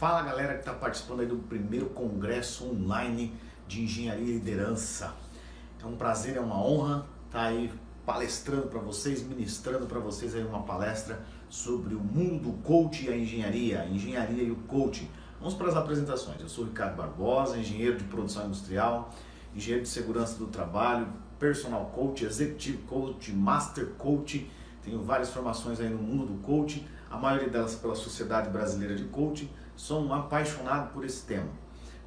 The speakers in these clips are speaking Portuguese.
Fala galera que está participando aí do primeiro congresso online de engenharia e liderança. É um prazer, é uma honra estar aí palestrando para vocês, ministrando para vocês aí uma palestra sobre o mundo do coach e a engenharia e o coaching. Vamos para as apresentações. Eu sou o Ricardo Barbosa, engenheiro de produção industrial, engenheiro de segurança do trabalho, personal coach, executive coach, master coach. Tenho várias formações aí no mundo do coaching, a maioria delas pela Sociedade Brasileira de Coaching. Sou um apaixonado por esse tema.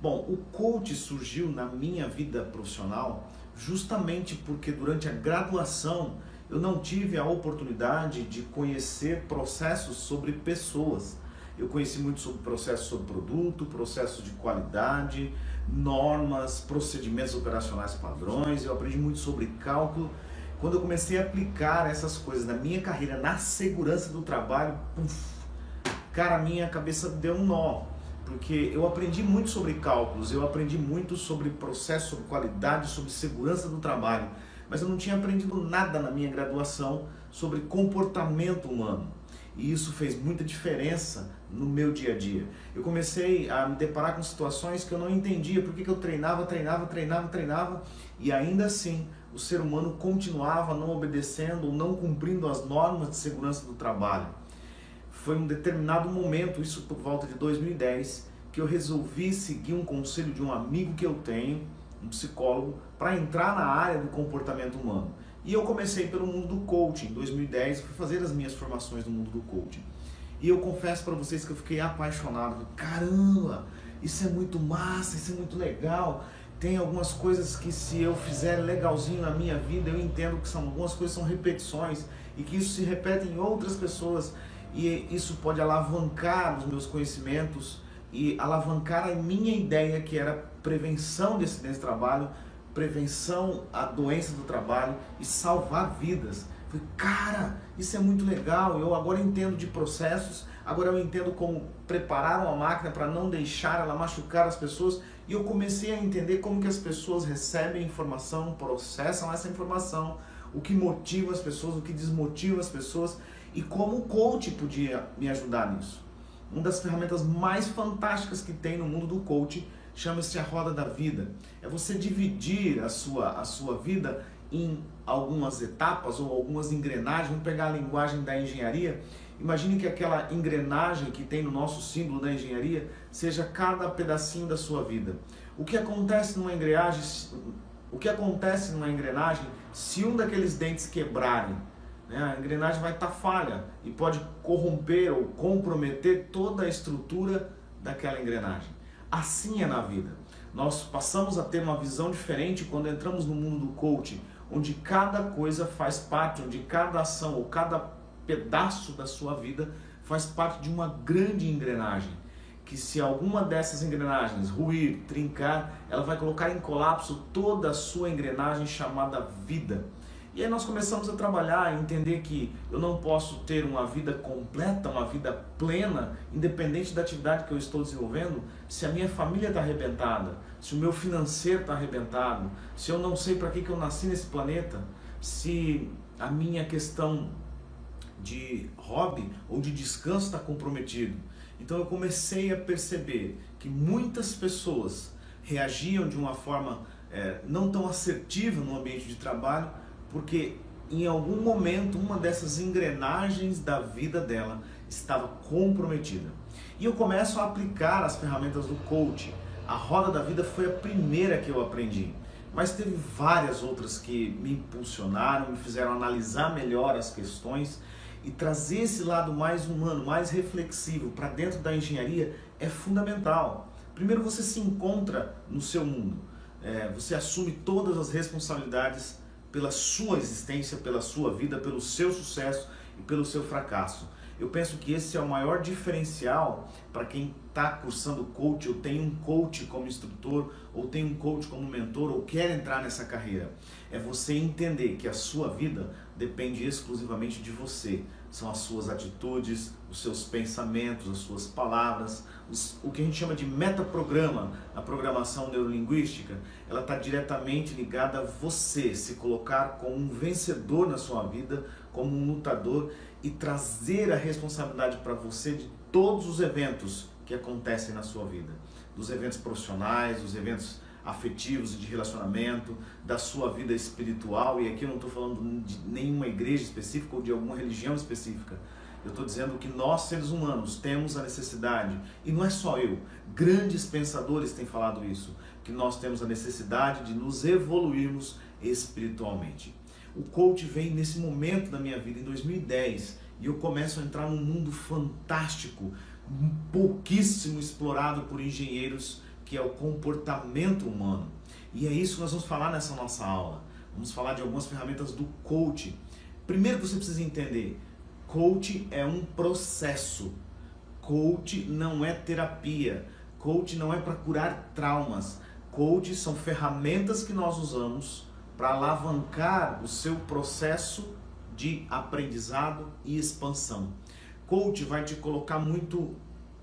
Bom, o coach surgiu na minha vida profissional justamente porque durante a graduação eu não tive a oportunidade de conhecer processos sobre pessoas. Eu conheci muito sobre processos sobre produto, processos de qualidade, normas, procedimentos operacionais padrões. Eu aprendi muito sobre cálculo. Quando eu comecei a aplicar essas coisas na minha carreira, na segurança do trabalho, cara, a minha cabeça deu um nó, porque eu aprendi muito sobre cálculos, eu aprendi muito sobre processo, sobre qualidade, sobre segurança do trabalho, mas eu não tinha aprendido nada na minha graduação sobre comportamento humano. E isso fez muita diferença no meu dia a dia. Eu comecei a me deparar com situações que eu não entendia, porque que eu treinava, e ainda assim o ser humano continuava não obedecendo ou não cumprindo as normas de segurança do trabalho. Foi um determinado momento, isso por volta de 2010, que eu resolvi seguir um conselho de um amigo que eu tenho, um psicólogo, para entrar na área do comportamento humano. E eu comecei pelo mundo do coaching. Em 2010, fui fazer as minhas formações no mundo do coaching. E eu confesso para vocês que eu fiquei apaixonado. Caramba, isso é muito massa, isso é muito legal. Tem algumas coisas que se eu fizer legalzinho na minha vida, eu entendo que algumas coisas são repetições e que isso se repete em outras pessoas. E isso pode alavancar os meus conhecimentos e alavancar a minha ideia, que era prevenção de acidentes de trabalho, prevenção à doença do trabalho e salvar vidas. Falei, cara, isso é muito legal, eu agora entendo de processos, agora eu entendo como preparar uma máquina para não deixar ela machucar as pessoas, e eu comecei a entender como que as pessoas recebem informação, processam essa informação, o que motiva as pessoas, o que desmotiva as pessoas, e como o coach podia me ajudar nisso. Uma das ferramentas mais fantásticas que tem no mundo do coaching chama-se a roda da vida. É você dividir a sua vida em algumas etapas ou algumas engrenagens. Vamos pegar a linguagem da engenharia. Imagine que aquela engrenagem que tem no nosso símbolo da engenharia seja cada pedacinho da sua vida. O que acontece numa engrenagem se um daqueles dentes quebrarem? A engrenagem vai estar falha e pode corromper ou comprometer toda a estrutura daquela engrenagem. Assim é na vida. Nós passamos a ter uma visão diferente quando entramos no mundo do coaching, onde cada coisa faz parte, onde cada ação ou cada pedaço da sua vida faz parte de uma grande engrenagem, que se alguma dessas engrenagens ruir, trincar, ela vai colocar em colapso toda a sua engrenagem chamada vida. E aí nós começamos a trabalhar, a entender que eu não posso ter uma vida completa, uma vida plena, independente da atividade que eu estou desenvolvendo, se a minha família está arrebentada, se o meu financeiro está arrebentado, se eu não sei para que eu nasci nesse planeta, se a minha questão de hobby ou de descanso está comprometido. Então eu comecei a perceber que muitas pessoas reagiam de uma forma não tão assertiva no ambiente de trabalho, porque em algum momento uma dessas engrenagens da vida dela estava comprometida. E eu começo a aplicar as ferramentas do coaching. A roda da vida foi a primeira que eu aprendi, mas teve várias outras que me impulsionaram, me fizeram analisar melhor as questões e trazer esse lado mais humano, mais reflexivo para dentro da engenharia é fundamental. Primeiro você se encontra no seu mundo, você assume todas as responsabilidades pela sua existência, pela sua vida, pelo seu sucesso e pelo seu fracasso. Eu penso que esse é o maior diferencial para quem está cursando coach, ou tem um coach como instrutor, ou tem um coach como mentor, ou quer entrar nessa carreira. É você entender que a sua vida depende exclusivamente de você. São as suas atitudes, os seus pensamentos, as suas palavras, o que a gente chama de metaprograma, a programação neurolinguística, ela está diretamente ligada a você se colocar como um vencedor na sua vida, como um lutador, e trazer a responsabilidade para você de todos os eventos que acontecem na sua vida, dos eventos profissionais, dos eventos afetivos e de relacionamento, da sua vida espiritual. E aqui eu não estou falando de nenhuma igreja específica ou de alguma religião específica. Eu estou dizendo que nós, seres humanos, temos a necessidade, e não é só eu, grandes pensadores têm falado isso, que nós temos a necessidade de nos evoluirmos espiritualmente. O coach vem nesse momento da minha vida, em 2010, e eu começo a entrar num mundo fantástico, pouquíssimo explorado por engenheiros, que é o comportamento humano. E é isso que nós vamos falar nessa nossa aula. Vamos falar de algumas ferramentas do coach. Primeiro que você precisa entender, coach é um processo. Coach não é terapia. Coach não é para curar traumas. Coach são ferramentas que nós usamos para alavancar o seu processo de aprendizado e expansão. Coach vai te colocar muito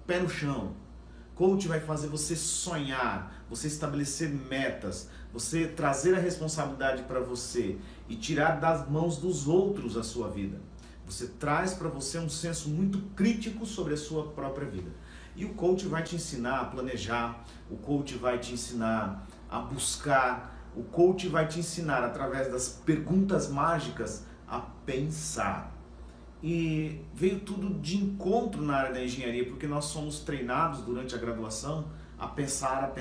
pé no chão. Coach vai fazer você sonhar, você estabelecer metas, você trazer a responsabilidade para você e tirar das mãos dos outros a sua vida. Você traz para você um senso muito crítico sobre a sua própria vida. E o coach vai te ensinar a planejar, o coach vai te ensinar a buscar, o coach vai te ensinar através das perguntas mágicas a pensar. E veio tudo de encontro na área da engenharia, porque nós somos treinados durante a graduação a pensar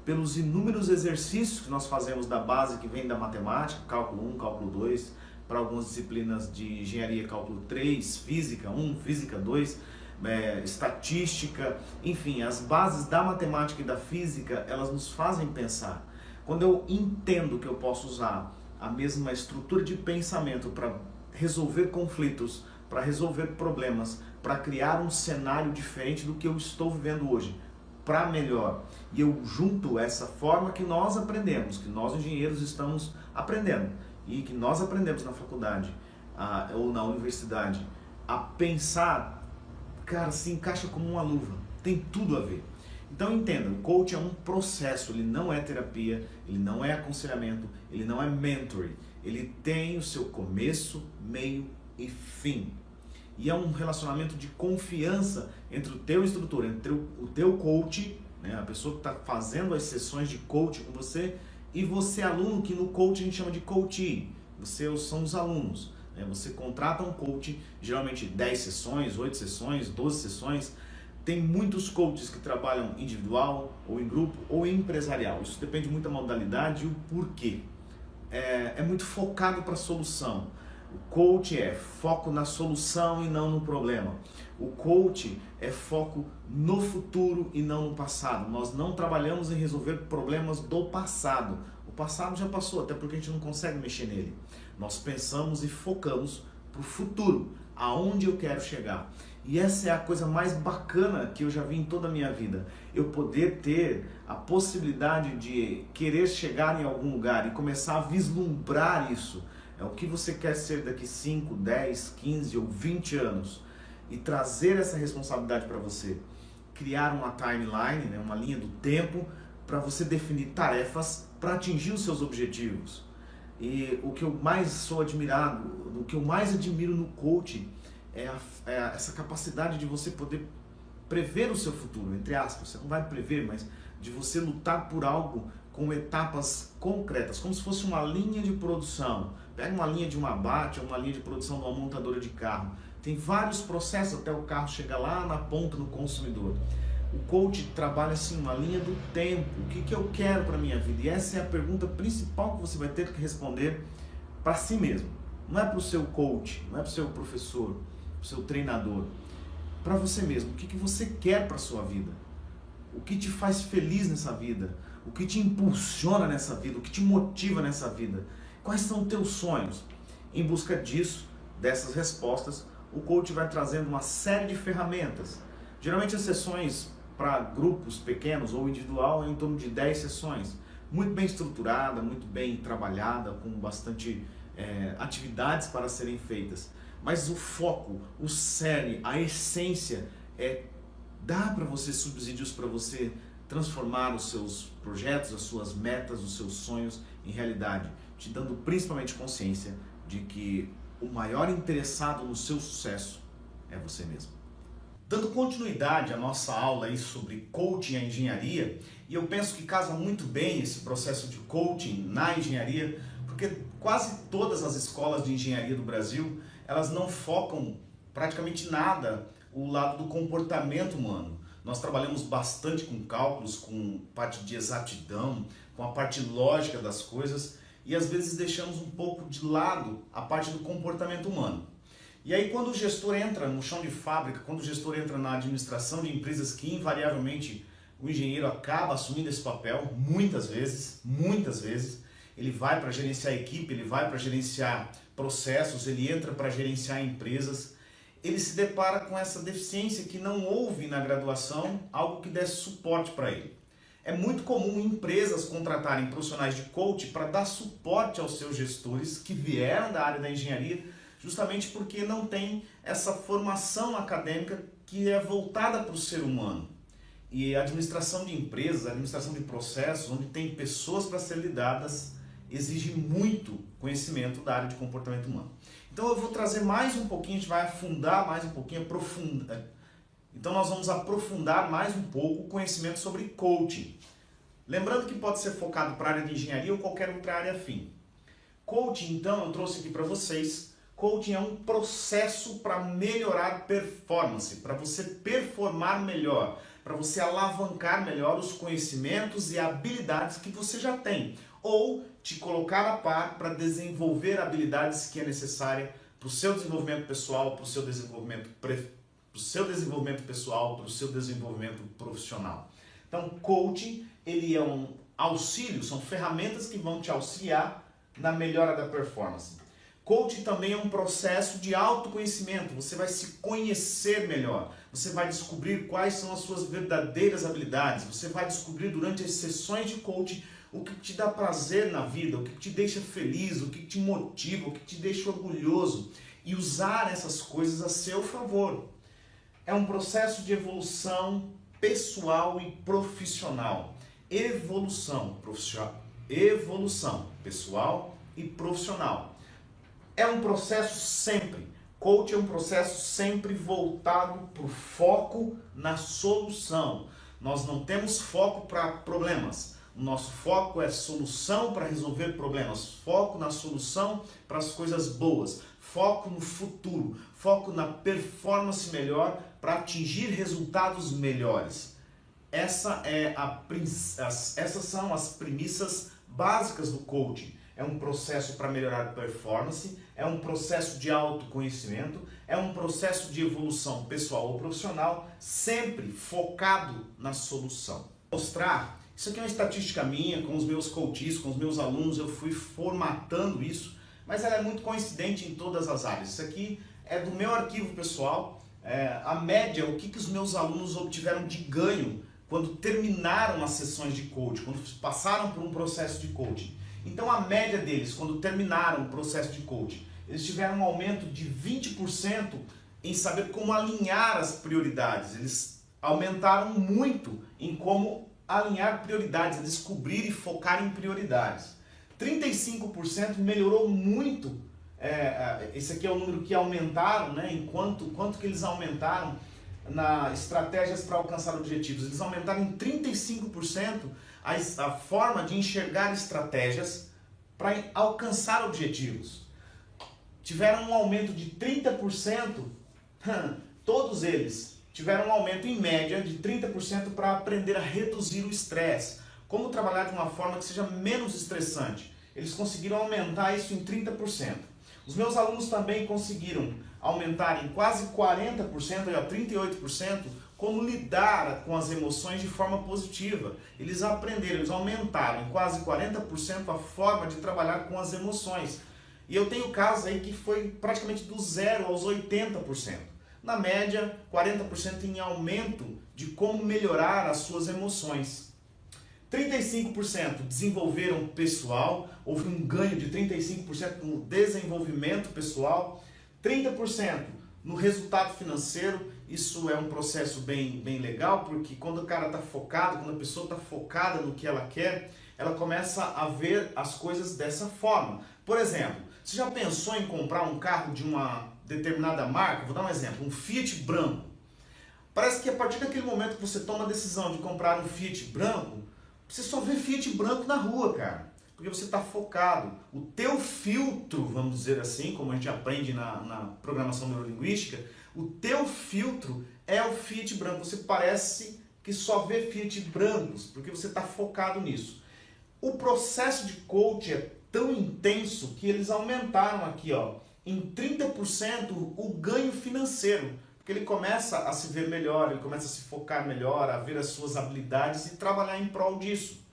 pelos inúmeros exercícios que nós fazemos da base que vem da matemática, cálculo 1, cálculo 2, para algumas disciplinas de engenharia, cálculo 3, física 1, física 2, estatística, enfim, as bases da matemática e da física, elas nos fazem pensar. Quando eu entendo que eu posso usar a mesma estrutura de pensamento para resolver conflitos, para resolver problemas, para criar um cenário diferente do que eu estou vivendo hoje, para melhor. E eu junto essa forma que nós aprendemos, que nós engenheiros estamos aprendendo, e que nós aprendemos na faculdade ou na universidade, a pensar, cara, se encaixa como uma luva, tem tudo a ver. Então entenda, o coach é um processo, ele não é terapia, ele não é aconselhamento, ele não é mentoring. Ele tem o seu começo, meio e fim. E é um relacionamento de confiança entre o teu instrutor, entre o teu coach, né, a pessoa que está fazendo as sessões de coaching com você, e você aluno, que no coaching a gente chama de coachee. São os alunos. Né? Você contrata um coach, geralmente 10 sessões, 8 sessões, 12 sessões. Tem muitos coaches que trabalham individual, ou em grupo, ou empresarial. Isso depende muito da modalidade e o porquê. É muito focado para a solução. O coach é foco na solução e não no problema. O coach é foco no futuro e não no passado. Nós não trabalhamos em resolver problemas do passado. O passado já passou, até porque a gente não consegue mexer nele. Nós pensamos e focamos para o futuro, aonde eu quero chegar. E essa é a coisa mais bacana que eu já vi em toda a minha vida. Eu poder ter a possibilidade de querer chegar em algum lugar e começar a vislumbrar isso. É o que você quer ser daqui 5, 10, 15 ou 20 anos. E trazer essa responsabilidade para você. Criar uma timeline, né, uma linha do tempo, para você definir tarefas para atingir os seus objetivos. E o que eu mais sou admirado, o que eu mais admiro no coaching, é essa capacidade de você poder prever o seu futuro, entre aspas. Você não vai prever, mas de você lutar por algo com etapas concretas, como se fosse uma linha de produção. Pega uma linha de uma abate ou uma linha de produção de uma montadora de carro. Tem vários processos até o carro chegar lá na ponta no consumidor. O coach trabalha assim, uma linha do tempo. O que eu quero para a minha vida? E essa é a pergunta principal que você vai ter que responder para si mesmo. Não é para o seu coach, não é para o seu professor, para o seu treinador. Para você mesmo. O que você quer para a sua vida? O que te faz feliz nessa vida? O que te impulsiona nessa vida? O que te motiva nessa vida? Quais são os teus sonhos? Em busca disso, dessas respostas, o coach vai trazendo uma série de ferramentas. Geralmente as sessões para grupos pequenos ou individual é em torno de 10 sessões. Muito bem estruturada, muito bem trabalhada, com bastante atividades para serem feitas. Mas o foco, o cerne, a essência é dar para você subsídios para você transformar os seus projetos, as suas metas, os seus sonhos em realidade, te dando principalmente consciência de que o maior interessado no seu sucesso é você mesmo. Dando continuidade à nossa aula aí sobre coaching e engenharia, e eu penso que casa muito bem esse processo de coaching na engenharia, porque quase todas as escolas de engenharia do Brasil, elas não focam praticamente nada o lado do comportamento humano. Nós trabalhamos bastante com cálculos, com parte de exatidão, com a parte lógica das coisas, e às vezes deixamos um pouco de lado a parte do comportamento humano. E aí quando o gestor entra no chão de fábrica, quando o gestor entra na administração de empresas, que invariavelmente o engenheiro acaba assumindo esse papel, muitas vezes, ele vai para gerenciar a equipe, ele vai para gerenciar processos, ele entra para gerenciar empresas, ele se depara com essa deficiência que não houve na graduação algo que desse suporte para ele. É muito comum empresas contratarem profissionais de coach para dar suporte aos seus gestores que vieram da área da engenharia, justamente porque não tem essa formação acadêmica que é voltada para o ser humano. E a administração de empresas, a administração de processos, onde tem pessoas para ser lidadas, exige muito conhecimento da área de comportamento humano. Então eu vou trazer mais um pouquinho, a gente vai afundar mais um pouquinho, aprofundar. Então nós vamos aprofundar mais um pouco o conhecimento sobre coaching. Lembrando que pode ser focado para a área de engenharia ou qualquer outra área afim. Coaching, então, eu trouxe aqui para vocês. Coaching é um processo para melhorar performance, para você performar melhor, para você alavancar melhor os conhecimentos e habilidades que você já tem, ou te colocar a par para desenvolver habilidades que é necessária para o seu desenvolvimento pessoal, para o seu desenvolvimento pessoal, para o seu desenvolvimento profissional. Então, coaching, ele é um auxílio, são ferramentas que vão te auxiliar na melhora da performance. Coaching também é um processo de autoconhecimento, você vai se conhecer melhor, você vai descobrir quais são as suas verdadeiras habilidades, você vai descobrir durante as sessões de coaching o que te dá prazer na vida, o que te deixa feliz, o que te motiva, o que te deixa orgulhoso e usar essas coisas a seu favor. É um processo de evolução pessoal e profissional. Evolução pessoal e profissional. É um processo sempre. Coach é um processo sempre voltado para o foco na solução. Nós não temos foco para problemas. O nosso foco é solução para resolver problemas. Foco na solução para as coisas boas. Foco no futuro. Foco na performance melhor para atingir resultados melhores. Essas são as premissas básicas do coaching. É um processo para melhorar a performance, é um processo de autoconhecimento, é um processo de evolução pessoal ou profissional, sempre focado na solução. Mostrar, isso aqui é uma estatística minha, com os meus coaches, com os meus alunos, eu fui formatando isso, mas ela é muito coincidente em todas as áreas. Isso aqui é do meu arquivo pessoal, a média, o que os meus alunos obtiveram de ganho quando terminaram as sessões de coaching, quando passaram por um processo de coaching. Então a média deles, quando terminaram o processo de coaching, eles tiveram um aumento de 20% em saber como alinhar as prioridades. Eles aumentaram muito em como alinhar prioridades, descobrir e focar em prioridades. 35% melhorou muito, esse aqui é o número que aumentaram, né? Quanto que eles aumentaram nas estratégias para alcançar objetivos. Eles aumentaram em 35% a forma de enxergar estratégias para alcançar objetivos. Tiveram um aumento de 30%, todos eles tiveram um aumento em média de 30% para aprender a reduzir o estresse. Como trabalhar de uma forma que seja menos estressante. Eles conseguiram aumentar isso em 30%. Os meus alunos também conseguiram aumentar em quase 40%, 38%, como lidar com as emoções de forma positiva. Eles aprenderam, eles aumentaram em quase 40% a forma de trabalhar com as emoções. E eu tenho casos aí que foi praticamente do 0 aos 80%. Na média, 40% em aumento de como melhorar as suas emoções. 35% desenvolveram pessoal, houve um ganho de 35% no desenvolvimento pessoal, 30% no resultado financeiro. Isso é um processo bem legal, porque quando o cara está focado, quando a pessoa está focada no que ela quer, ela começa a ver as coisas dessa forma. Por exemplo, você já pensou em comprar um carro de uma determinada marca? Vou dar um exemplo, um Fiat branco. Parece que a partir daquele momento que você toma a decisão de comprar um Fiat branco, você só vê Fiat branco na rua, cara. Porque você está focado. O teu filtro, vamos dizer assim, como a gente aprende na programação neurolinguística, o teu filtro é o Fiat branco. Você parece que só vê Fiat brancos, porque você está focado nisso. O processo de coach é tão intenso que eles aumentaram aqui, ó, em 30% o ganho financeiro. Porque ele começa a se ver melhor, ele começa a se focar melhor, a ver as suas habilidades e trabalhar em prol disso.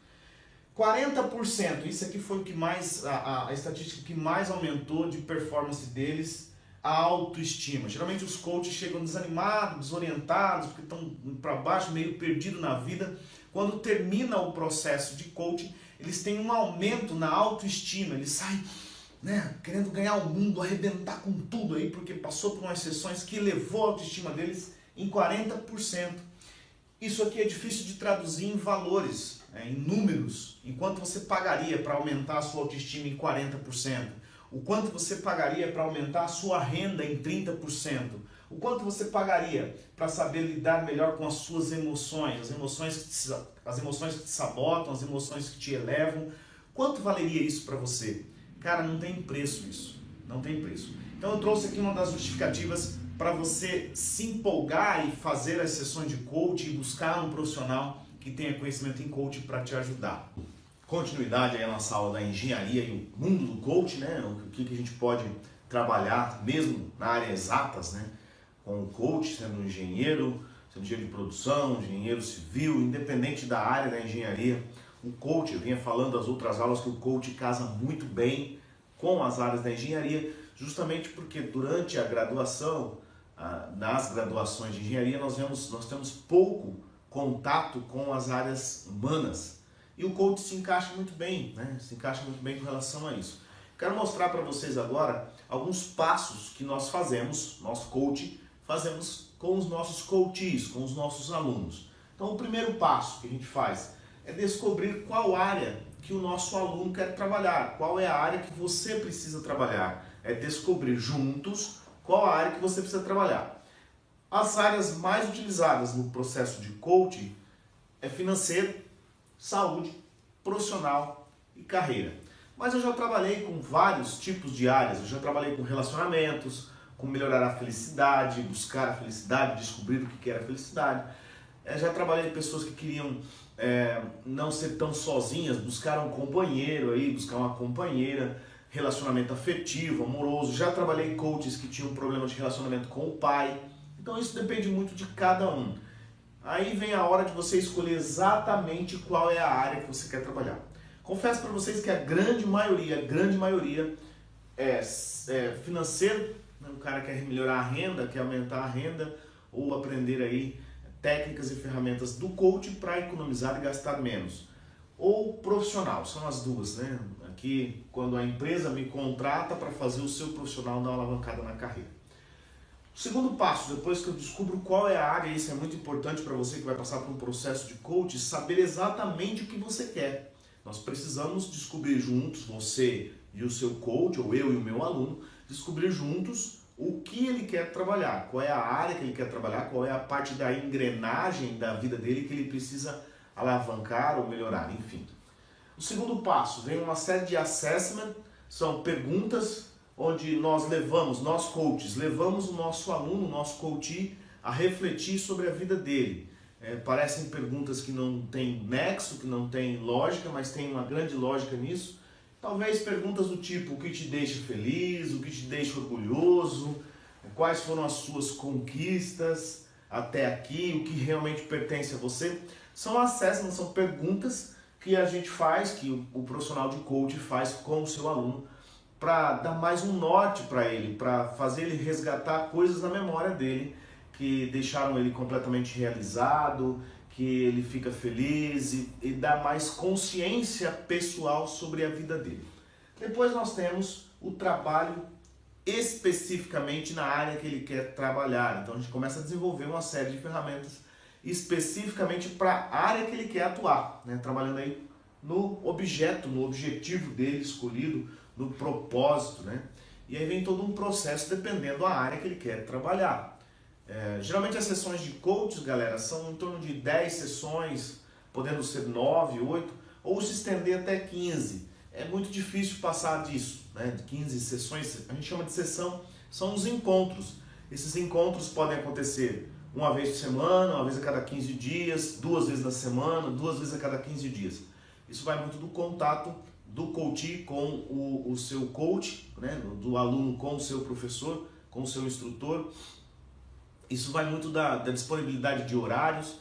40%, isso aqui foi o que mais, a estatística que mais aumentou de performance deles, a autoestima. Geralmente os coaches chegam desanimados, desorientados, porque estão para baixo, meio perdidos na vida. Quando termina o processo de coaching, eles têm um aumento na autoestima, eles saem, né, querendo ganhar o mundo, arrebentar com tudo aí, porque passou por umas sessões que elevou a autoestima deles em 40%. Isso aqui é difícil de traduzir em valores, em números. Enquanto você pagaria para aumentar a sua autoestima em 40%, o quanto você pagaria para aumentar a sua renda em 30%, o quanto você pagaria para saber lidar melhor com as suas emoções, as emoções que te sabotam, as emoções que te elevam, quanto valeria isso para você? Cara, não tem preço isso, não tem preço. Então eu trouxe aqui uma das justificativas para você se empolgar e fazer as sessões de coaching e buscar um profissional que tenha conhecimento em coaching para te ajudar. Continuidade aí a nossa aula da engenharia e o mundo do coaching, né? O que a gente pode trabalhar mesmo na área exatas, né? Com o coach, sendo um engenheiro, sendo engenheiro de produção, engenheiro civil, independente da área da engenharia. O coach, eu vinha falando das outras aulas que o coach casa muito bem com as áreas da engenharia, justamente porque durante a graduação, nas graduações de engenharia, nós temos pouco contato com as áreas humanas. E o coach se encaixa muito bem, né? Se encaixa muito bem com relação a isso. Quero mostrar para vocês agora alguns passos que nós fazemos, nosso coach, fazemos com os nossos coaches, com os nossos alunos. Então o primeiro passo que a gente faz é descobrir qual área que o nosso aluno quer trabalhar, qual é a área que você precisa trabalhar. É descobrir juntos qual a área que você precisa trabalhar. As áreas mais utilizadas no processo de coaching é financeiro, saúde, profissional e carreira. Mas eu já trabalhei com vários tipos de áreas, eu já trabalhei com relacionamentos, com melhorar a felicidade, buscar a felicidade, descobrir o que era a felicidade. Já trabalhei com pessoas que queriam não ser tão sozinhas, buscar um companheiro aí, buscar uma companheira, relacionamento afetivo, amoroso. Já trabalhei com coaches que tinham problema de relacionamento com o pai. Então isso depende muito de cada um. Aí vem a hora de você escolher exatamente qual é a área que você quer trabalhar. Confesso para vocês que a grande maioria é financeiro, né? O cara quer melhorar a renda, quer aumentar a renda ou aprender aí técnicas e ferramentas do coach para economizar e gastar menos. Ou profissional, são as duas, né? Aqui, quando a empresa me contrata para fazer o seu profissional dar uma alavancada na carreira. O segundo passo, depois que eu descubro qual é a área, isso é muito importante para você que vai passar por um processo de coach, saber exatamente o que você quer. Nós precisamos descobrir juntos, você e o seu coach, ou eu e o meu aluno, descobrir juntos o que ele quer trabalhar, qual é a área que ele quer trabalhar, qual é a parte da engrenagem da vida dele que ele precisa alavancar ou melhorar, enfim. O segundo passo, vem uma série de assessment, são perguntas onde nós coaches, levamos o nosso aluno, o nosso coach, a refletir sobre a vida dele. Parecem perguntas que não tem nexo, que não tem lógica, mas tem uma grande lógica nisso. Talvez perguntas do tipo, o que te deixa feliz, o que te deixa orgulhoso, quais foram as suas conquistas até aqui, o que realmente pertence a você. São assessments, são perguntas que a gente faz, que o profissional de coach faz com o seu aluno, para dar mais um norte para ele, para fazer ele resgatar coisas na memória dele que deixaram ele completamente realizado, que ele fica feliz e dá mais consciência pessoal sobre a vida dele. Depois nós temos o trabalho especificamente na área que ele quer trabalhar. Então a gente começa a desenvolver uma série de ferramentas especificamente para a área que ele quer atuar, né? Trabalhando aí no objeto, no objetivo dele escolhido, no propósito, né? E aí vem todo um processo dependendo da área que ele quer trabalhar. Geralmente as sessões de coaches, galera, são em torno de 10 sessões, podendo ser 9, 8, ou se estender até 15. É muito difícil passar disso, né? De 15 sessões, a gente chama de sessão, são os encontros. Esses encontros podem acontecer uma vez por semana, uma vez a cada 15 dias, 2 vezes na semana, 2 vezes a cada 15 dias. Isso vai muito do contato do coach com o seu coach, né? Do aluno com o seu professor, com o seu instrutor. Isso vai muito da disponibilidade de horários.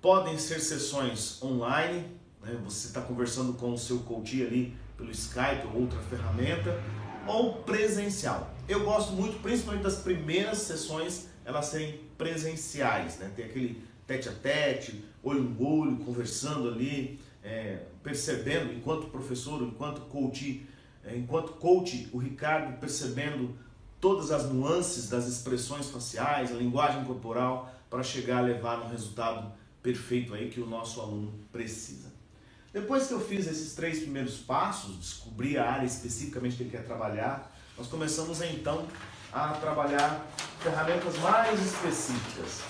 Podem ser sessões online, né? Você está conversando com o seu coach ali pelo Skype ou outra ferramenta, ou presencial. Eu gosto muito, principalmente das primeiras sessões, elas serem presenciais, né? Tem aquele tete a tete, olho no olho, conversando ali, percebendo, enquanto professor, enquanto coach, o Ricardo percebendo todas as nuances das expressões faciais, a linguagem corporal, para chegar a levar um resultado perfeito aí que o nosso aluno precisa. Depois que eu fiz esses 3 primeiros passos, descobri a área especificamente que ele quer trabalhar, nós começamos então a trabalhar ferramentas mais específicas.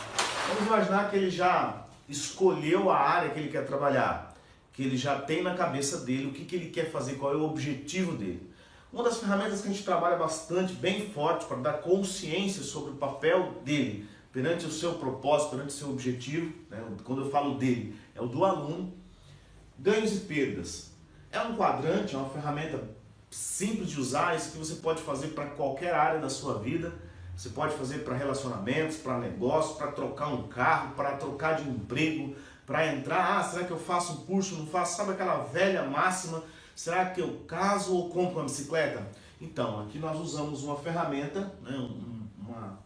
Vamos imaginar que ele já escolheu a área que ele quer trabalhar, que ele já tem na cabeça dele o que ele quer fazer, qual é o objetivo dele. Uma das ferramentas que a gente trabalha bastante, bem forte, para dar consciência sobre o papel dele perante o seu propósito, perante o seu objetivo, né? Quando eu falo dele, é o do aluno. Ganhos e perdas. É um quadrante, é uma ferramenta simples de usar, isso que você pode fazer para qualquer área da sua vida. Você pode fazer para relacionamentos, para negócios, para trocar um carro, para trocar de emprego, para entrar, será que eu faço um curso, não faço? Sabe aquela velha máxima, será que eu caso ou compro uma bicicleta? Então, aqui nós usamos uma ferramenta, né, uma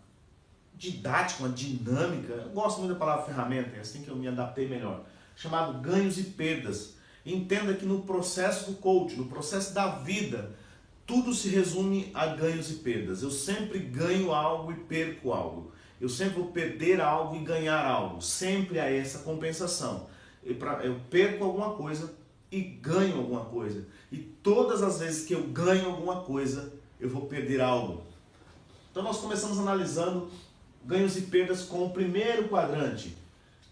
didática, uma dinâmica, eu gosto muito da palavra ferramenta, é assim que eu me adaptei melhor, chamado ganhos e perdas. Entenda que no processo do coach, no processo da vida, tudo se resume a ganhos e perdas. Eu sempre ganho algo e perco algo. Eu sempre vou perder algo e ganhar algo. Sempre há essa compensação. Eu perco alguma coisa e ganho alguma coisa. E todas as vezes que eu ganho alguma coisa, eu vou perder algo. Então nós começamos analisando ganhos e perdas com o primeiro quadrante.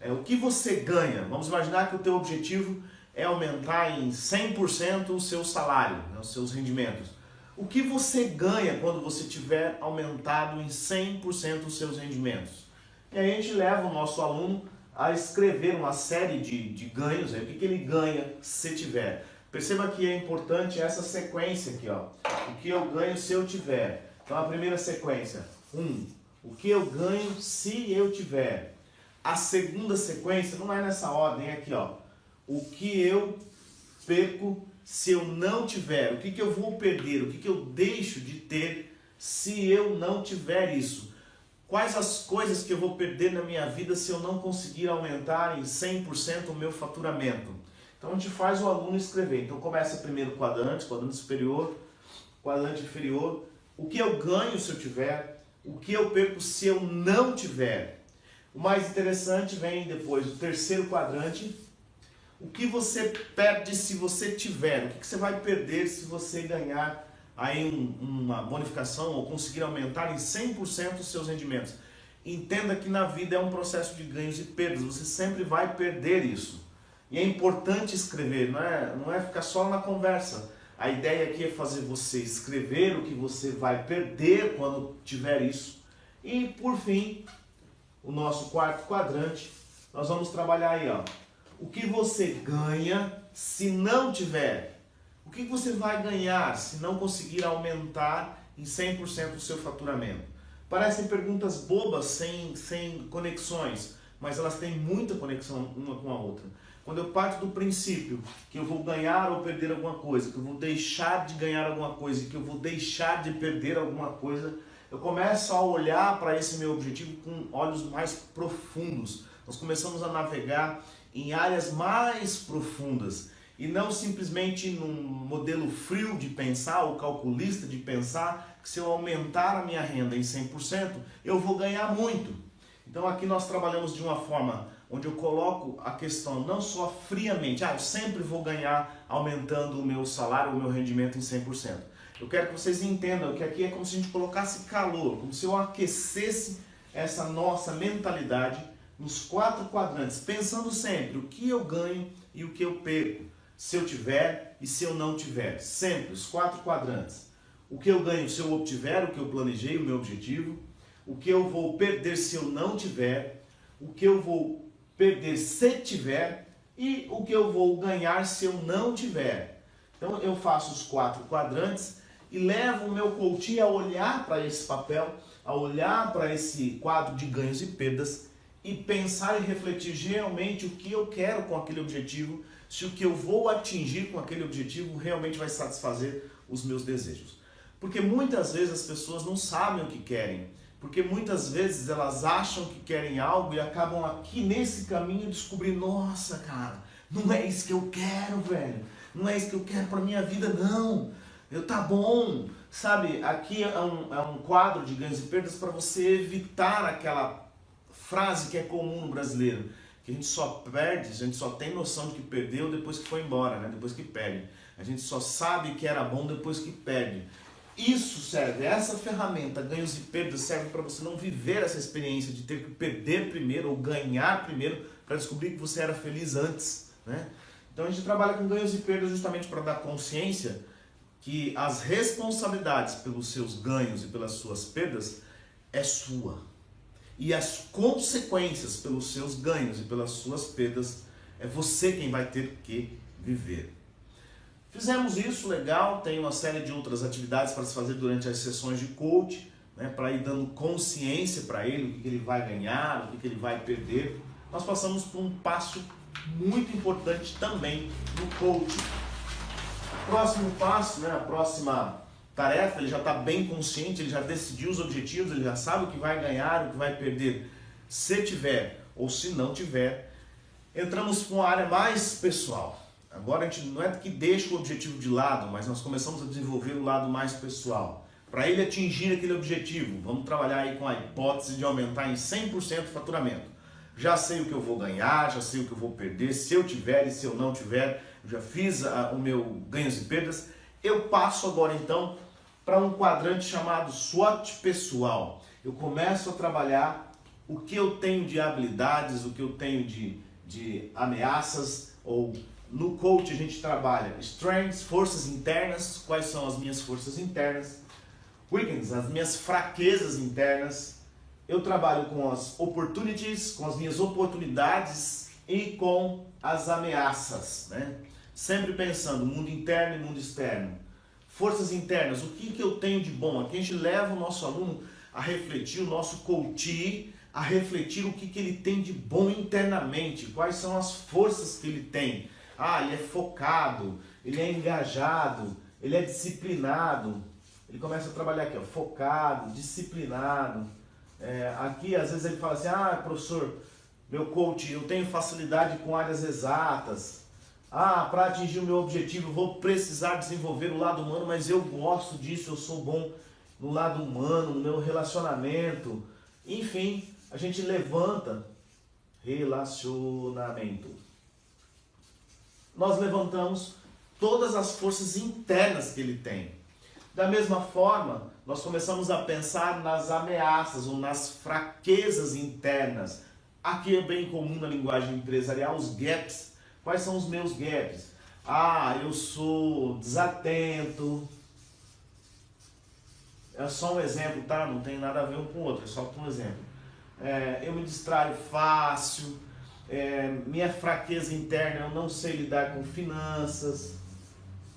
O que você ganha? Vamos imaginar que o teu objetivo é aumentar em 100% o seu salário, né, os seus rendimentos. O que você ganha quando você tiver aumentado em 100% os seus rendimentos? E aí a gente leva o nosso aluno a escrever uma série de ganhos, aí, o que ele ganha se tiver. Perceba que é importante essa sequência aqui, ó. O que eu ganho se eu tiver. Então a primeira sequência, o que eu ganho se eu tiver. A segunda sequência não é nessa ordem, é aqui, ó. O que eu perco se eu não tiver, o que eu vou perder, o que eu deixo de ter se eu não tiver isso. Quais as coisas que eu vou perder na minha vida se eu não conseguir aumentar em 100% o meu faturamento. Então a gente faz o aluno escrever. Então começa primeiro quadrante superior, quadrante inferior. O que eu ganho se eu tiver, o que eu perco se eu não tiver. O mais interessante vem depois do terceiro quadrante. O que você perde se você tiver? O que você vai perder se você ganhar aí uma bonificação ou conseguir aumentar em 100% os seus rendimentos? Entenda que na vida é um processo de ganhos e perdas. Você sempre vai perder isso. E é importante escrever, não é ficar só na conversa. A ideia aqui é fazer você escrever o que você vai perder quando tiver isso. E por fim, o nosso quarto quadrante, nós vamos trabalhar aí, ó. O que você ganha se não tiver? O que você vai ganhar se não conseguir aumentar em 100% o seu faturamento? Parecem perguntas bobas, sem conexões, mas elas têm muita conexão uma com a outra. Quando eu parto do princípio que eu vou ganhar ou perder alguma coisa, que eu vou deixar de ganhar alguma coisa e que eu vou deixar de perder alguma coisa, eu começo a olhar para esse meu objetivo com olhos mais profundos. Nós começamos a navegar em áreas mais profundas e não simplesmente num modelo frio de pensar ou calculista de pensar que se eu aumentar a minha renda em 100% eu vou ganhar muito. Então aqui nós trabalhamos de uma forma onde eu coloco a questão não só friamente, eu sempre vou ganhar aumentando o meu salário, o meu rendimento em 100%. Eu quero que vocês entendam que aqui é como se a gente colocasse calor, como se eu aquecesse essa nossa mentalidade nos 4 quadrantes, pensando sempre o que eu ganho e o que eu perco, se eu tiver e se eu não tiver, sempre os 4 quadrantes. O que eu ganho se eu obtiver o que eu planejei, o meu objetivo, o que eu vou perder se eu não tiver, o que eu vou perder se tiver e o que eu vou ganhar se eu não tiver. Então eu faço os 4 quadrantes e levo o meu coach a olhar para esse papel, a olhar para esse quadro de ganhos e perdas e pensar e refletir realmente o que eu quero com aquele objetivo, se o que eu vou atingir com aquele objetivo realmente vai satisfazer os meus desejos. Porque muitas vezes as pessoas não sabem o que querem, porque muitas vezes elas acham que querem algo e acabam aqui nesse caminho descobrindo, nossa cara, não é isso que eu quero, velho, não é isso que eu quero para minha vida, não, tá bom, sabe, aqui é um quadro de ganhos e perdas para você evitar aquela frase que é comum no brasileiro, que a gente só perde, a gente só tem noção de que perdeu depois que foi embora, né? Depois que perde, a gente só sabe que era bom depois que perde. Isso serve, essa ferramenta, ganhos e perdas, serve para você não viver essa experiência de ter que perder primeiro ou ganhar primeiro para descobrir que você era feliz antes, né? Então a gente trabalha com ganhos e perdas justamente para dar consciência que as responsabilidades pelos seus ganhos e pelas suas perdas é sua. E as consequências pelos seus ganhos e pelas suas perdas é você quem vai ter que viver. Fizemos isso, legal, tem uma série de outras atividades para se fazer durante as sessões de coach, né, para ir dando consciência para ele, o que ele vai ganhar, o que ele vai perder. Nós passamos por um passo muito importante também no coach. O próximo passo, né, a próxima tarefa, ele já está bem consciente, ele já decidiu os objetivos, ele já sabe o que vai ganhar, o que vai perder, se tiver ou se não tiver. Entramos com a área mais pessoal. Agora a gente não é que deixa o objetivo de lado, mas nós começamos a desenvolver o lado mais pessoal. Para ele atingir aquele objetivo, vamos trabalhar aí com a hipótese de aumentar em 100% o faturamento. Já sei o que eu vou ganhar, já sei o que eu vou perder, se eu tiver e se eu não tiver, eu já fiz o meu ganhos e perdas. Eu passo agora então para um quadrante chamado SWOT pessoal. Eu começo a trabalhar o que eu tenho de habilidades, o que eu tenho de ameaças, ou no coach a gente trabalha strengths, forças internas, quais são as minhas forças internas, weaknesses, as minhas fraquezas internas. Eu trabalho com as opportunities, com as minhas oportunidades e com as ameaças, né? Sempre pensando mundo interno e mundo externo. Forças internas, o que eu tenho de bom? Aqui a gente leva o nosso aluno a refletir, o nosso coach, a refletir o que ele tem de bom internamente, quais são as forças que ele tem. Ah, ele é focado, ele é engajado, ele é disciplinado. Ele começa a trabalhar aqui, ó, focado, disciplinado. Aqui às vezes ele fala assim, professor, meu coach, eu tenho facilidade com áreas exatas. Para atingir o meu objetivo eu vou precisar desenvolver o lado humano, mas eu gosto disso, eu sou bom no lado humano, no meu relacionamento. Enfim, a gente levanta relacionamento. Nós levantamos todas as forças internas que ele tem. Da mesma forma, nós começamos a pensar nas ameaças ou nas fraquezas internas. Aqui é bem comum na linguagem empresarial os gaps. Quais são os meus gaps? Eu sou desatento. É só um exemplo, tá? Não tem nada a ver um com o outro, é só um exemplo. Eu me distraio fácil. Minha fraqueza interna, eu não sei lidar com finanças.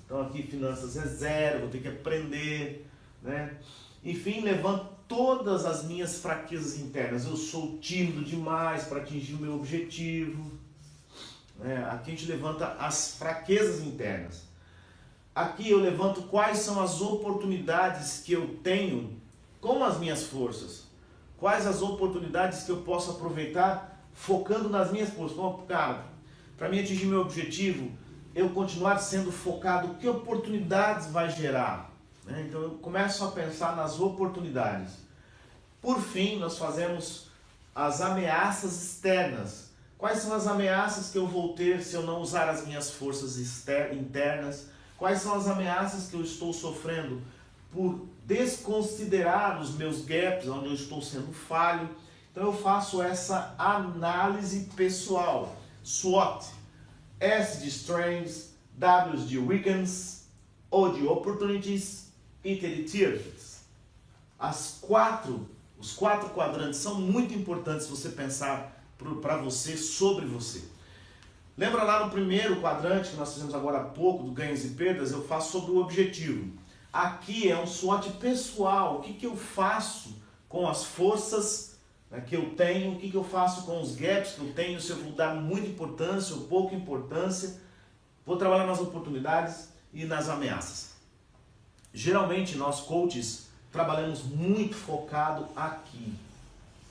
Então aqui finanças é 0, vou ter que aprender, né? Enfim, levanto todas as minhas fraquezas internas. Eu sou tímido demais para atingir o meu objetivo. Aqui a gente levanta as fraquezas internas. Aqui eu levanto quais são as oportunidades que eu tenho com as minhas forças. Quais as oportunidades que eu posso aproveitar focando nas minhas forças. Então, cara, para mim atingir meu objetivo, eu continuar sendo focado, que oportunidades vai gerar? Então eu começo a pensar nas oportunidades. Por fim, nós fazemos as ameaças externas. Quais são as ameaças que eu vou ter se eu não usar as minhas forças internas? Quais são as ameaças que eu estou sofrendo por desconsiderar os meus gaps, onde eu estou sendo falho. Então eu faço essa análise pessoal. SWOT. S de Strengths, W de Weaknesses, O de Opportunities e T de Threats. Os quatro quadrantes são muito importantes você pensar para você, sobre você. Lembra lá no primeiro quadrante que nós fizemos agora há pouco, do ganhos e perdas, eu faço sobre o objetivo. Aqui é um SWOT pessoal, o que eu faço com as forças que eu tenho, o que eu faço com os gaps que eu tenho, se eu vou dar muita importância ou pouca importância, vou trabalhar nas oportunidades e nas ameaças. Geralmente nós coaches trabalhamos muito focado aqui,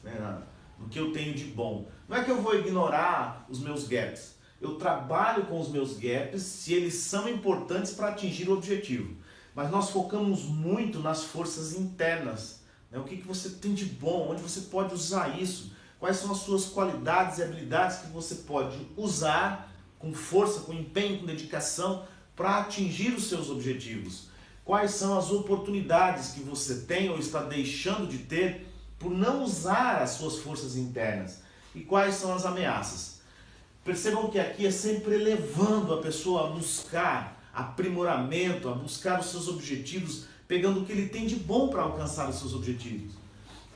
né, no que eu tenho de bom. Não é que eu vou ignorar os meus gaps, eu trabalho com os meus gaps se eles são importantes para atingir o objetivo. Mas nós focamos muito nas forças internas. O que você tem de bom, onde você pode usar isso, quais são as suas qualidades e habilidades que você pode usar com força, com empenho, com dedicação para atingir os seus objetivos. Quais são as oportunidades que você tem ou está deixando de ter por não usar as suas forças internas e quais são as ameaças. Percebam que aqui é sempre levando a pessoa a buscar aprimoramento, a buscar os seus objetivos, pegando o que ele tem de bom para alcançar os seus objetivos.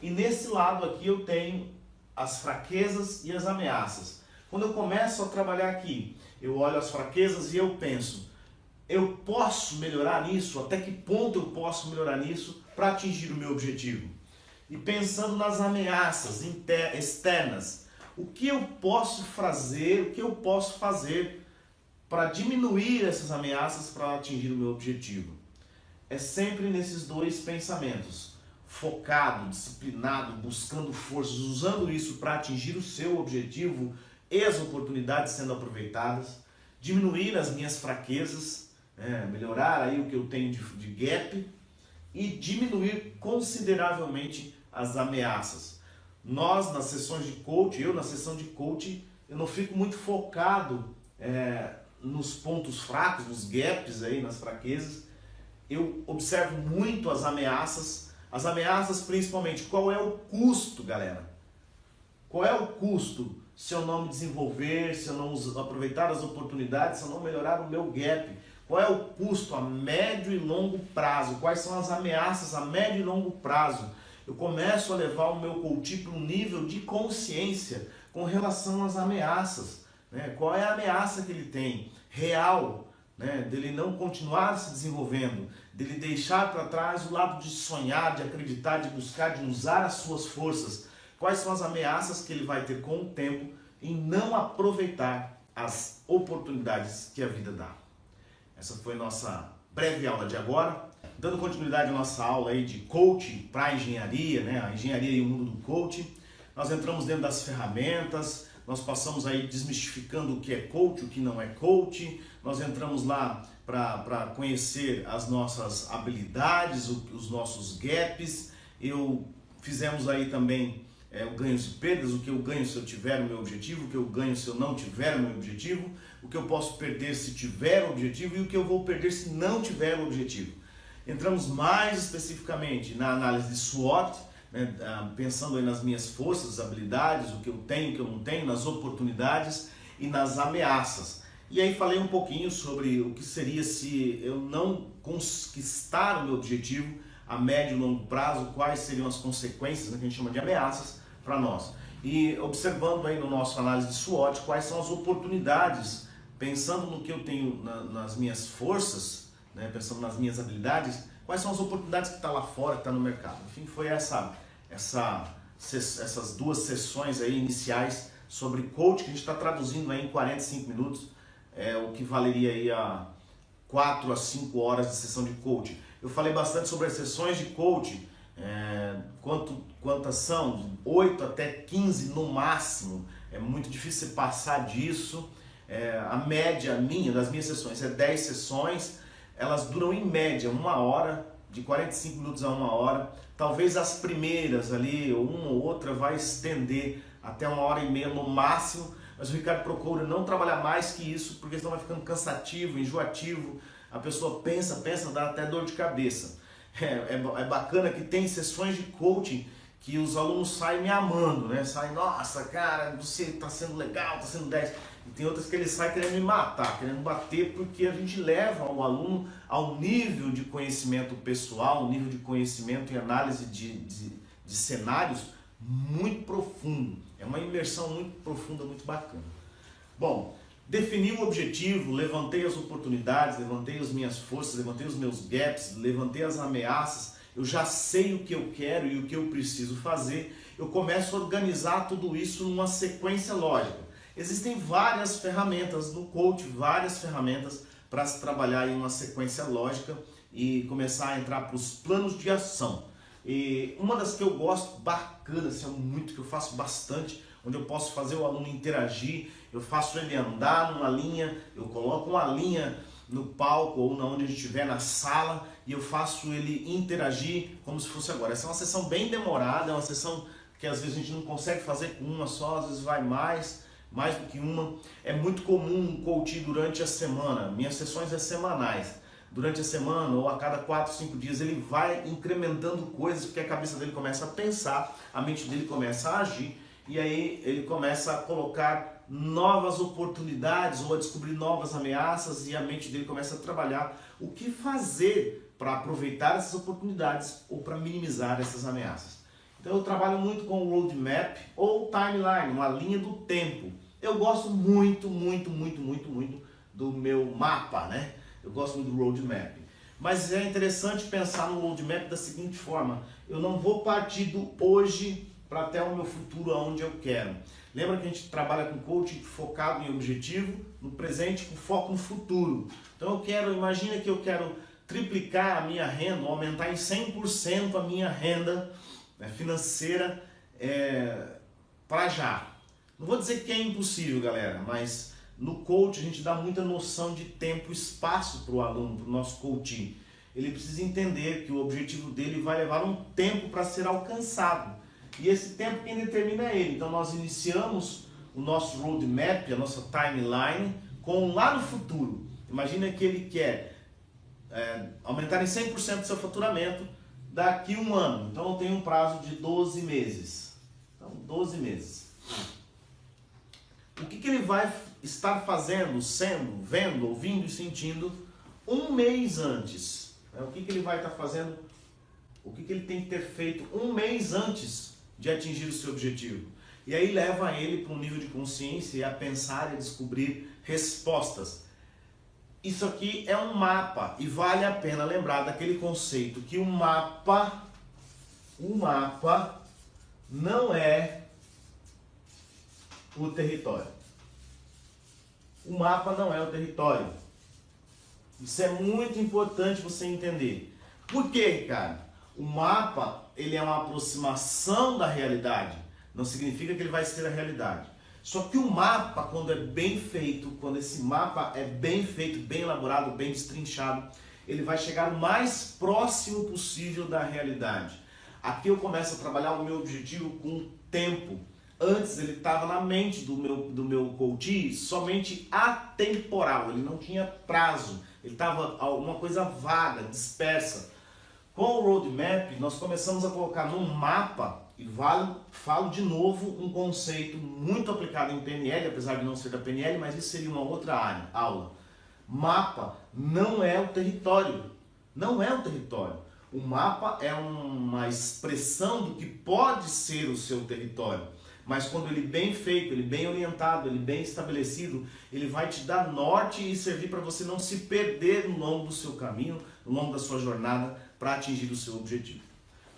E nesse lado aqui eu tenho as fraquezas e as ameaças. Quando eu começo a trabalhar aqui, eu olho as fraquezas e eu penso, eu posso melhorar nisso? Até que ponto eu posso melhorar nisso para atingir o meu objetivo? E pensando nas ameaças externas, o que eu posso fazer, o que eu posso fazer para diminuir essas ameaças para atingir o meu objetivo? É sempre nesses dois pensamentos, focado, disciplinado, buscando forças, usando isso para atingir o seu objetivo e as oportunidades sendo aproveitadas, diminuir as minhas fraquezas, melhorar aí o que eu tenho de gap e diminuir consideravelmente as ameaças. Nós nas sessões de coach, eu na sessão de coach, eu não fico muito focado nos pontos fracos, nos gaps aí, nas fraquezas. Eu observo muito as ameaças principalmente, qual é o custo, galera? Qual é o custo se eu não me desenvolver, se eu não aproveitar as oportunidades, se eu não melhorar o meu gap? Qual é o custo a médio e longo prazo? Quais são as ameaças a médio e longo prazo? Eu começo a levar o meu coach para um nível de consciência com relação às ameaças. Qual é a ameaça que ele tem? Real. Dele não continuar se desenvolvendo, dele deixar para trás o lado de sonhar, de acreditar, de buscar, de usar as suas forças. Quais são as ameaças que ele vai ter com o tempo em não aproveitar as oportunidades que a vida dá? Essa foi a nossa breve aula de agora, dando continuidade à nossa aula aí de coaching para a engenharia, a engenharia e o mundo do coaching. Nós entramos dentro das ferramentas, nós passamos aí desmistificando o que é coach, o que não é coach. Nós entramos lá para conhecer as nossas habilidades, os nossos gaps. Fizemos aí também o ganhos e perdas, o que eu ganho se eu tiver o meu objetivo, o que eu ganho se eu não tiver o meu objetivo, o que eu posso perder se tiver o objetivo e o que eu vou perder se não tiver o objetivo. Entramos mais especificamente na análise de SWOT, pensando aí nas minhas forças, habilidades, o que eu tenho, o que eu não tenho, nas oportunidades e nas ameaças. E aí falei um pouquinho sobre o que seria se eu não conquistar o meu objetivo a médio e longo prazo, quais seriam as consequências, que a gente chama de ameaças, para nós. E observando aí no nosso análise de SWOT, quais são as oportunidades, pensando no que eu tenho nas minhas forças, pensando nas minhas habilidades, quais são as oportunidades que estão lá fora, que estão no mercado. Enfim, foi essas duas sessões aí iniciais sobre coach, que a gente está traduzindo aí em 45 minutos, o que valeria aí a 4 a 5 horas de sessão de coach. Eu falei bastante sobre as sessões de coach, quantas são? De 8 até 15 no máximo, é muito difícil passar disso. A média das minhas sessões é 10 sessões, elas duram em média 1 hora, de 45 minutos a 1 hora. Talvez as primeiras ali, uma ou outra, vai estender até 1h30 no máximo, mas o Ricardo procura não trabalhar mais que isso, porque senão vai ficando cansativo, enjoativo, a pessoa pensa, dá até dor de cabeça. é bacana que tem sessões de coaching que os alunos saem me amando, né? Saem, nossa, cara, você está sendo legal, está sendo 10. E tem outras que ele sai querendo me matar, querendo bater, porque a gente leva o aluno ao nível de conhecimento pessoal, um nível de conhecimento e análise de cenários muito profundo. É uma imersão muito profunda, muito bacana. Bom, defini o objetivo, levantei as oportunidades, levantei as minhas forças, levantei os meus gaps, levantei as ameaças. Eu já sei o que eu quero e o que eu preciso fazer. Eu começo a organizar tudo isso numa sequência lógica. Existem várias ferramentas no coach, várias ferramentas para se trabalhar em uma sequência lógica e começar a entrar para os planos de ação. E uma das que eu gosto bacana, assim, muito, que eu faço bastante, onde eu posso fazer o aluno interagir, eu faço ele andar numa linha, eu coloco uma linha no palco ou onde a gente estiver na sala e eu faço ele interagir como se fosse agora. Essa é uma sessão bem demorada, é uma sessão que às vezes a gente não consegue fazer com uma só, às vezes vai mais do que uma. É muito comum um coach durante a semana, minhas sessões são semanais. Durante a semana ou a cada 4, 5 dias ele vai incrementando coisas porque a cabeça dele começa a pensar, a mente dele começa a agir e aí ele começa a colocar novas oportunidades ou a descobrir novas ameaças e a mente dele começa a trabalhar o que fazer para aproveitar essas oportunidades ou para minimizar essas ameaças. Então eu trabalho muito com o roadmap ou timeline, uma linha do tempo. Eu gosto muito do meu mapa, né? Eu gosto muito do roadmap. Mas é interessante pensar no roadmap da seguinte forma: eu não vou partir do hoje para até o meu futuro, aonde eu quero. Lembra que a gente trabalha com coaching focado em objetivo, no presente, com foco no futuro. Então imagina que eu quero triplicar a minha renda, aumentar em 100% a minha renda, né, financeira para já. Não vou dizer que é impossível, galera, mas no coach a gente dá muita noção de tempo e espaço para o aluno, para o nosso coaching. Ele precisa entender que o objetivo dele vai levar um tempo para ser alcançado. E esse tempo quem determina é ele. Então nós iniciamos o nosso roadmap, a nossa timeline, com lá no futuro. Imagina que ele quer aumentar em 100% do seu faturamento daqui a um ano. Então eu tenho um prazo de 12 meses. Então 12 meses. O que ele vai estar fazendo, sendo, vendo, ouvindo e sentindo um mês antes? O que ele vai estar fazendo? O que ele tem que ter feito um mês antes de atingir o seu objetivo? E aí leva ele para um nível de consciência e a pensar e a descobrir respostas. Isso aqui é um mapa e vale a pena lembrar daquele conceito que o mapa não é o território. O mapa não é o território. Isso é muito importante você entender. Por quê, Ricardo? O mapa, ele é uma aproximação da realidade. Não significa que ele vai ser a realidade. Só que o mapa, quando é bem feito, quando esse mapa é bem feito, bem elaborado, bem destrinchado, ele vai chegar o mais próximo possível da realidade. Aqui eu começo a trabalhar o meu objetivo com tempo. Antes ele estava na mente do meu coach somente atemporal, ele não tinha prazo, ele estava alguma coisa vaga, dispersa. Com o roadmap, nós começamos a colocar num mapa, e falo de novo um conceito muito aplicado em PNL, apesar de não ser da PNL, mas isso seria uma outra aula. Mapa não é o território, não é o território. O mapa é uma expressão do que pode ser o seu território. Mas quando ele bem feito, ele bem orientado, ele bem estabelecido, ele vai te dar norte e servir para você não se perder no longo do seu caminho, no longo da sua jornada, para atingir o seu objetivo.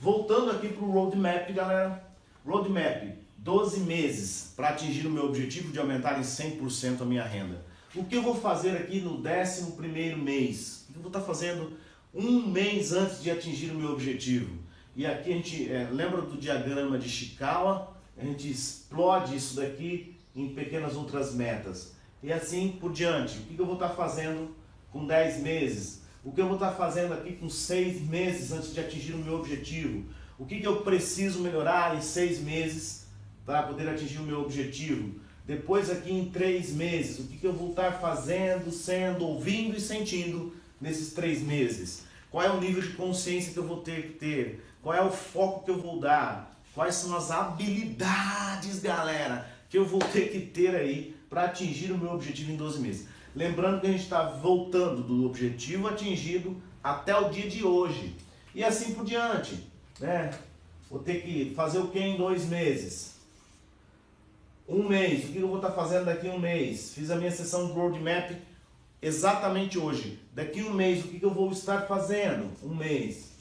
Voltando aqui para o roadmap, galera. Roadmap, 12 meses para atingir o meu objetivo de aumentar em 100% a minha renda. O que eu vou fazer aqui no 11º mês? O que eu vou estar fazendo um mês antes de atingir o meu objetivo? E aqui a gente lembra do diagrama de Chikawa? A gente explode isso daqui em pequenas outras metas. E assim por diante. O que eu vou estar fazendo com 10 meses? O que eu vou estar fazendo aqui com 6 meses antes de atingir o meu objetivo? O que eu preciso melhorar em 6 meses para poder atingir o meu objetivo? Depois aqui em 3 meses, o que eu vou estar fazendo, sendo, ouvindo e sentindo nesses 3 meses? Qual é o nível de consciência que eu vou ter que ter? Qual é o foco que eu vou dar? Quais são as habilidades, galera, que eu vou ter que ter aí para atingir o meu objetivo em 12 meses? Lembrando que a gente está voltando do objetivo atingido até o dia de hoje. E assim por diante, né? Vou ter que fazer o que em 2 meses? 1 mês, o que eu vou estar fazendo daqui a 1 mês? Fiz a minha sessão de roadmap exatamente hoje. Daqui a 1 mês, o que eu vou estar fazendo? 1 mês.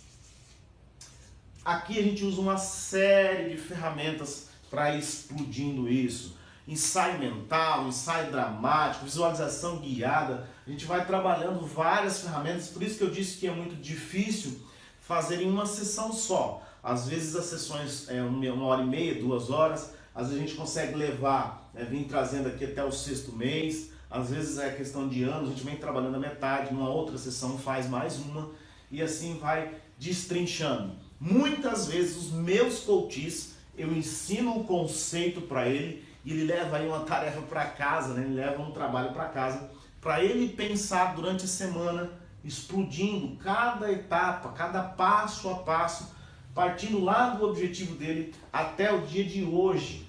Aqui a gente usa uma série de ferramentas para ir explodindo isso. Ensaio mental, ensaio dramático, visualização guiada. A gente vai trabalhando várias ferramentas, por isso que eu disse que é muito difícil fazer em uma sessão só. Às vezes as sessões é 1h30, 2 horas, às vezes a gente consegue levar, vir trazendo aqui até o 6º mês, às vezes é questão de anos, a gente vem trabalhando a metade, numa outra sessão faz mais uma, e assim vai destrinchando. Muitas vezes os meus coaches, eu ensino o conceito para ele, e ele leva aí uma tarefa para casa, né? Ele leva um trabalho para casa, para ele pensar durante a semana, explodindo cada etapa, cada passo a passo, partindo lá do objetivo dele até o dia de hoje.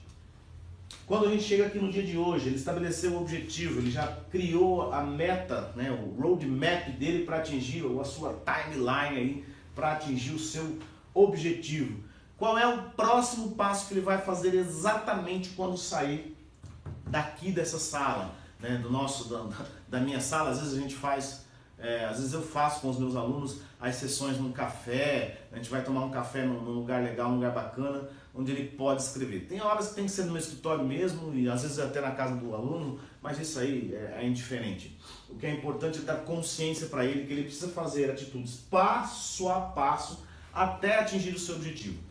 Quando a gente chega aqui no dia de hoje, ele estabeleceu o objetivo, ele já criou a meta, né, o roadmap dele para atingir, ou a sua timeline aí, para atingir o seu objetivo. Qual é o próximo passo que ele vai fazer exatamente quando sair daqui dessa sala, né, da minha sala? Às vezes a gente faz, às vezes eu faço com os meus alunos as sessões num café, a gente vai tomar um café num lugar legal, num lugar bacana, onde ele pode escrever. Tem horas que tem que ser no meu escritório mesmo, e às vezes até na casa do aluno, mas isso aí é indiferente. O que é importante é dar consciência para ele que ele precisa fazer atitudes passo a passo até atingir o seu objetivo.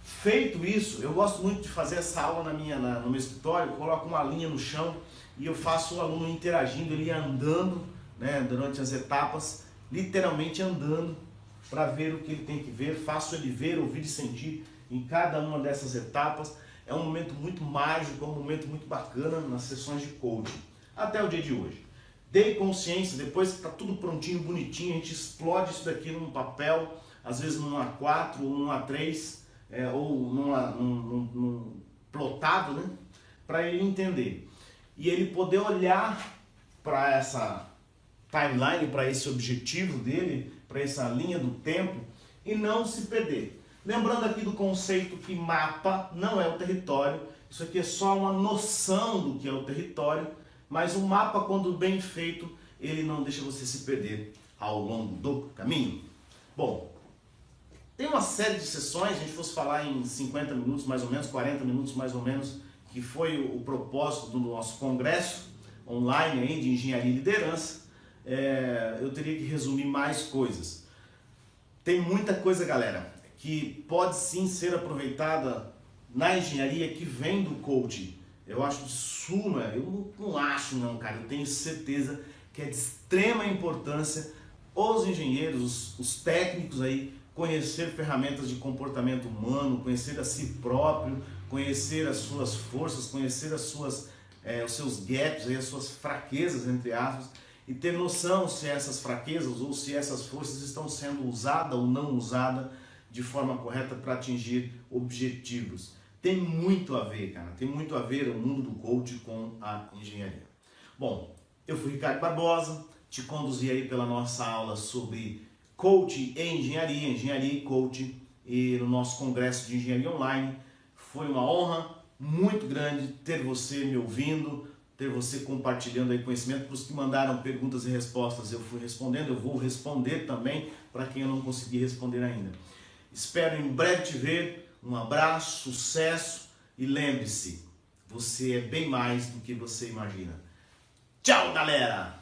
Feito isso, eu gosto muito de fazer essa aula no meu escritório, eu coloco uma linha no chão e eu faço o aluno interagindo, ele andando, né, durante as etapas, literalmente andando para ver o que ele tem que ver, faço ele ver, ouvir e sentir em cada uma dessas etapas. É um momento muito mágico, é um momento muito bacana nas sessões de coaching, até o dia de hoje. Dei consciência, depois que está tudo prontinho, bonitinho, a gente explode isso daqui num papel, às vezes num A4 ou num A3, ou num plotado, né, para ele entender. E ele poder olhar para essa timeline, para esse objetivo dele, para essa linha do tempo, e não se perder. Lembrando aqui do conceito que mapa não é o território, isso aqui é só uma noção do que é o território, mas o mapa, quando bem feito, ele não deixa você se perder ao longo do caminho. Bom, tem uma série de sessões, a gente fosse falar em 50 minutos mais ou menos, 40 minutos mais ou menos, que foi o propósito do nosso congresso online aí de engenharia e liderança. Eu teria que resumir mais coisas. Tem muita coisa, galera, que pode sim ser aproveitada na engenharia que vem do coaching. Eu acho de suma, eu não acho não, cara, eu tenho certeza que é de extrema importância os engenheiros, os técnicos aí, conhecer ferramentas de comportamento humano, conhecer a si próprio, conhecer as suas forças, conhecer os seus gaps, as suas fraquezas, entre aspas, e ter noção se essas fraquezas ou se essas forças estão sendo usadas ou não usadas de forma correta para atingir objetivos. Tem muito a ver, cara, tem muito a ver o mundo do coaching com a engenharia. Bom, eu fui Ricardo Barbosa, te conduzi aí pela nossa aula sobre coaching e engenharia, engenharia e coaching, e no nosso congresso de engenharia online. Foi uma honra muito grande ter você me ouvindo, ter você compartilhando aí conhecimento. Para os que mandaram perguntas e respostas, eu fui respondendo, eu vou responder também para quem eu não consegui responder ainda. Espero em breve te ver, um abraço, sucesso e lembre-se, você é bem mais do que você imagina. Tchau, galera!